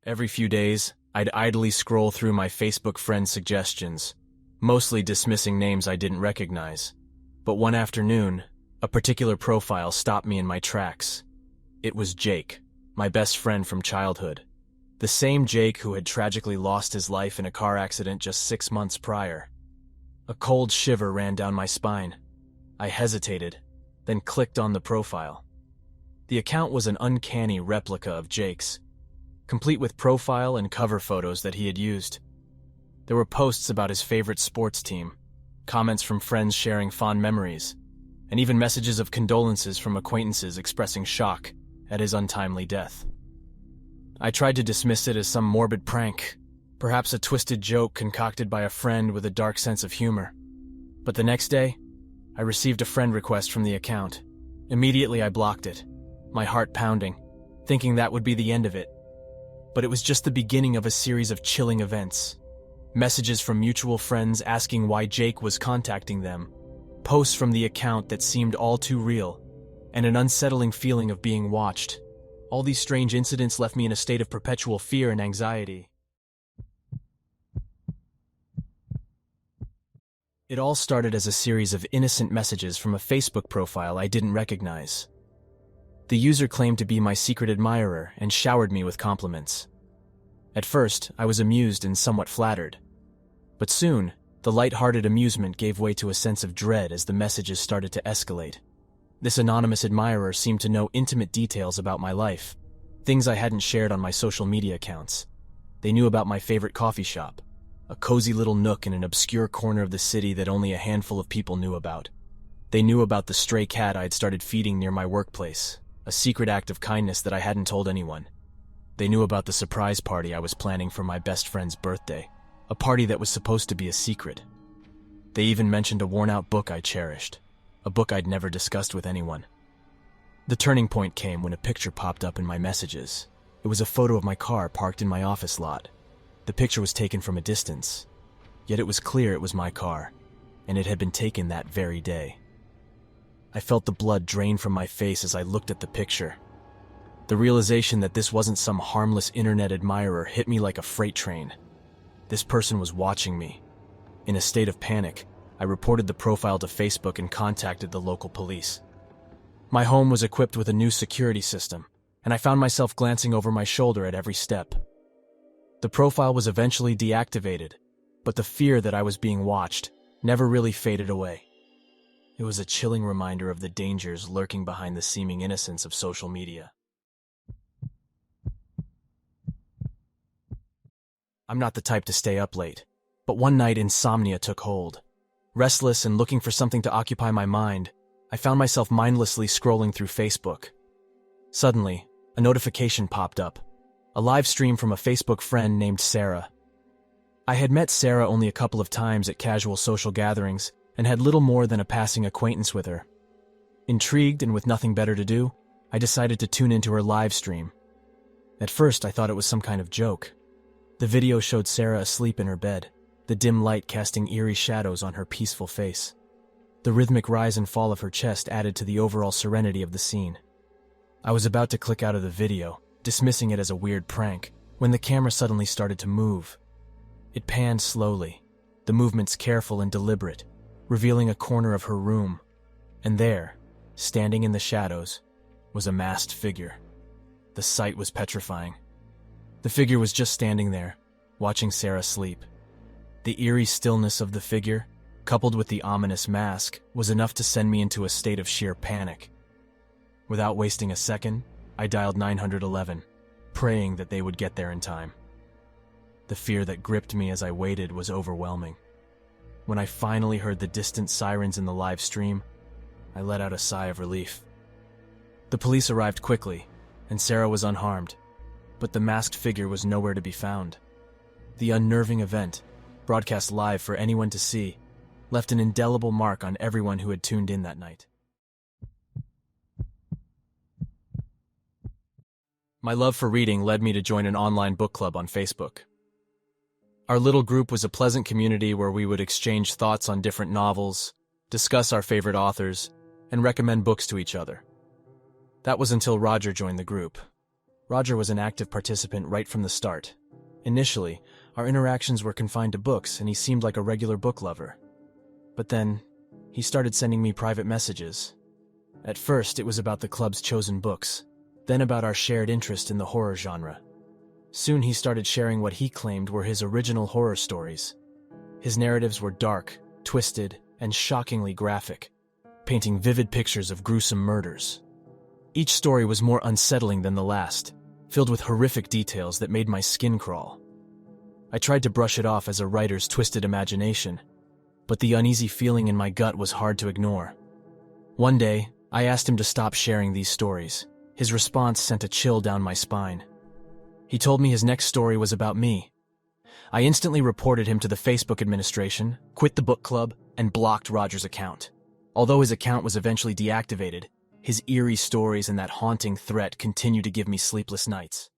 Every few days, I'd idly scroll through my Facebook friend suggestions, mostly dismissing names I didn't recognize. But one afternoon, a particular profile stopped me in my tracks. It was Jake, my best friend from childhood. The same Jake who had tragically lost his life in a car accident just 6 months prior. A cold shiver ran down my spine. I hesitated, then clicked on the profile. The account was an uncanny replica of Jake's, complete with profile and cover photos that he had used. There were posts about his favorite sports team, comments from friends sharing fond memories, and even messages of condolences from acquaintances expressing shock at his untimely death. I tried to dismiss it as some morbid prank, perhaps a twisted joke concocted by a friend with a dark sense of humor. But the next day, I received a friend request from the account. Immediately I blocked it, my heart pounding, thinking that would be the end of it. But it was just the beginning of a series of chilling events. Messages from mutual friends asking why Jake was contacting them, posts from the account that seemed all too real, and an unsettling feeling of being watched. All these strange incidents left me in a state of perpetual fear and anxiety. It all started as a series of innocent messages from a Facebook profile I didn't recognize. The user claimed to be my secret admirer and showered me with compliments. At first, I was amused and somewhat flattered. But soon, the light-hearted amusement gave way to a sense of dread as the messages started to escalate. This anonymous admirer seemed to know intimate details about my life, things I hadn't shared on my social media accounts. They knew about my favorite coffee shop, a cozy little nook in an obscure corner of the city that only a handful of people knew about. They knew about the stray cat I'd started feeding near my workplace, a secret act of kindness that I hadn't told anyone. They knew about the surprise party I was planning for my best friend's birthday, a party that was supposed to be a secret. They even mentioned a worn-out book I cherished, a book I'd never discussed with anyone. The turning point came when a picture popped up in my messages. It was a photo of my car parked in my office lot. The picture was taken from a distance, yet it was clear it was my car, and it had been taken that very day. I felt the blood drain from my face as I looked at the picture. The realization that this wasn't some harmless internet admirer hit me like a freight train. This person was watching me. In a state of panic, I reported the profile to Facebook and contacted the local police. My home was equipped with a new security system, and I found myself glancing over my shoulder at every step. The profile was eventually deactivated, but the fear that I was being watched never really faded away. It was a chilling reminder of the dangers lurking behind the seeming innocence of social media. I'm not the type to stay up late, but one night insomnia took hold. Restless and looking for something to occupy my mind, I found myself mindlessly scrolling through Facebook. Suddenly, a notification popped up, a live stream from a Facebook friend named Sarah. I had met Sarah only a couple of times at casual social gatherings and had little more than a passing acquaintance with her. Intrigued and with nothing better to do, I decided to tune into her live stream. At first, I thought it was some kind of joke. The video showed Sarah asleep in her bed, the dim light casting eerie shadows on her peaceful face. The rhythmic rise and fall of her chest added to the overall serenity of the scene. I was about to click out of the video, dismissing it as a weird prank, when the camera suddenly started to move. It panned slowly, the movements careful and deliberate, revealing a corner of her room. And there, standing in the shadows, was a masked figure. The sight was petrifying. The figure was just standing there, watching Sarah sleep. The eerie stillness of the figure, coupled with the ominous mask, was enough to send me into a state of sheer panic. Without wasting a second, I dialed 911, praying that they would get there in time. The fear that gripped me as I waited was overwhelming. When I finally heard the distant sirens in the live stream, I let out a sigh of relief. The police arrived quickly, and Sarah was unharmed, but the masked figure was nowhere to be found. The unnerving event, broadcast live for anyone to see, left an indelible mark on everyone who had tuned in that night. My love for reading led me to join an online book club on Facebook. Our little group was a pleasant community where we would exchange thoughts on different novels, discuss our favorite authors, and recommend books to each other. That was until Roger joined the group. Roger was an active participant right from the start. Initially, our interactions were confined to books, and he seemed like a regular book lover. But then, he started sending me private messages. At first, it was about the club's chosen books, then about our shared interest in the horror genre. Soon he started sharing what he claimed were his original horror stories. His narratives were dark, twisted, and shockingly graphic, painting vivid pictures of gruesome murders. Each story was more unsettling than the last, filled with horrific details that made my skin crawl. I tried to brush it off as a writer's twisted imagination, but the uneasy feeling in my gut was hard to ignore. One day, I asked him to stop sharing these stories. His response sent a chill down my spine. He told me his next story was about me. I instantly reported him to the Facebook administration, quit the book club, and blocked Roger's account. Although his account was eventually deactivated, his eerie stories and that haunting threat continued to give me sleepless nights.